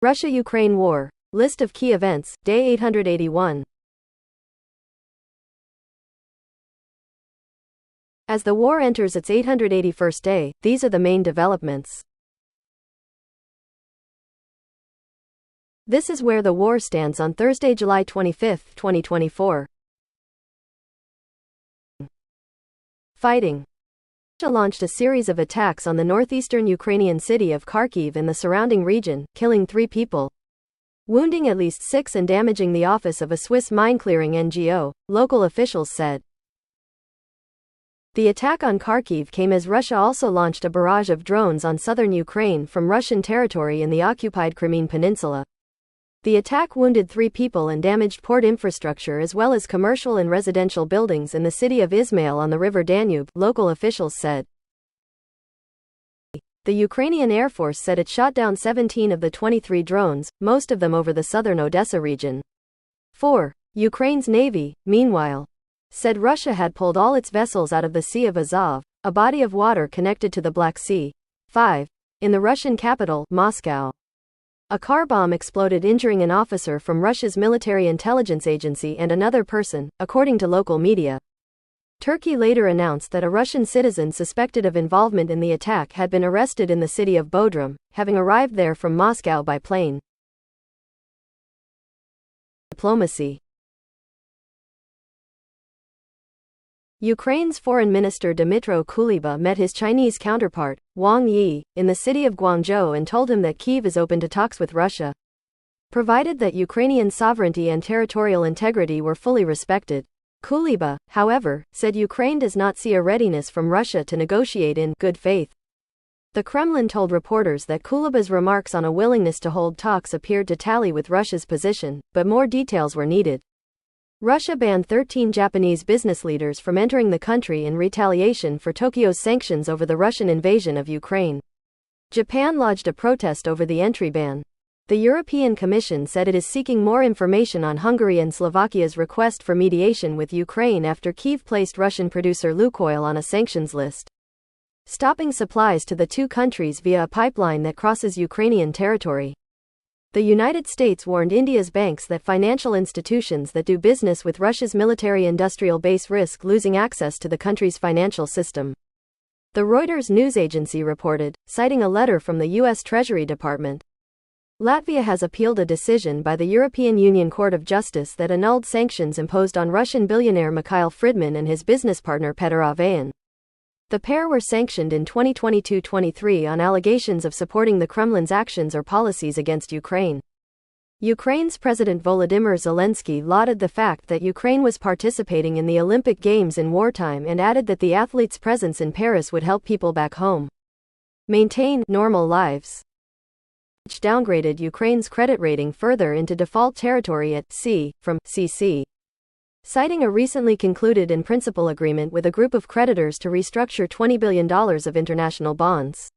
Russia-Ukraine War. List of key events, Day 881. As the war enters its 881st day, these are the main developments. This is where the war stands on Thursday, July 25, 2024. Fighting. Russia launched a series of attacks on the northeastern Ukrainian city of Kharkiv and the surrounding region, killing 3 people, wounding at least 6 and damaging the office of a Swiss mine-clearing NGO, local officials said. The attack on Kharkiv came as Russia also launched a barrage of drones on southern Ukraine from Russian territory in the occupied Crimean Peninsula. The attack wounded 3 people and damaged port infrastructure as well as commercial and residential buildings in the city of Izmail on the river Danube, local officials said. The Ukrainian Air Force said it shot down 17 of the 23 drones, most of them over the southern Odessa region. 4. Ukraine's Navy, meanwhile, said Russia had pulled all its vessels out of the Sea of Azov, a body of water connected to the Black Sea. 5. In the Russian capital, Moscow, a car bomb exploded, injuring an officer from Russia's military intelligence agency and another person, according to local media. Turkey later announced that a Russian citizen suspected of involvement in the attack had been arrested in the city of Bodrum, having arrived there from Moscow by plane. Diplomacy. Ukraine's Foreign Minister Dmytro Kuleba met his Chinese counterpart, Wang Yi, in the city of Guangzhou and told him that Kyiv is open to talks with Russia, provided that Ukrainian sovereignty and territorial integrity were fully respected. Kuleba, however, said Ukraine does not see a readiness from Russia to negotiate in good faith. The Kremlin told reporters that Kuleba's remarks on a willingness to hold talks appeared to tally with Russia's position, but more details were needed. Russia banned 13 Japanese business leaders from entering the country in retaliation for Tokyo's sanctions over the Russian invasion of Ukraine. Japan lodged a protest over the entry ban. The European Commission said it is seeking more information on Hungary and Slovakia's request for mediation with Ukraine after Kyiv placed Russian producer Lukoil on a sanctions list, stopping supplies to the 2 countries via a pipeline that crosses Ukrainian territory. The United States warned India's banks that financial institutions that do business with Russia's military-industrial base risk losing access to the country's financial system. The Reuters news agency reported, citing a letter from the U.S. Treasury Department. Latvia has appealed a decision by the European Union Court of Justice that annulled sanctions imposed on Russian billionaire Mikhail Fridman and his business partner Petr Avayan. The pair were sanctioned in 2022-23 on allegations of supporting the Kremlin's actions or policies against Ukraine. Ukraine's President Volodymyr Zelensky lauded the fact that Ukraine was participating in the Olympic Games in wartime and added that the athletes' presence in Paris would help people back home maintain normal lives. Which downgraded Ukraine's credit rating further into default territory at C from CC. Citing a recently concluded in principle agreement with a group of creditors to restructure $20 billion of international bonds.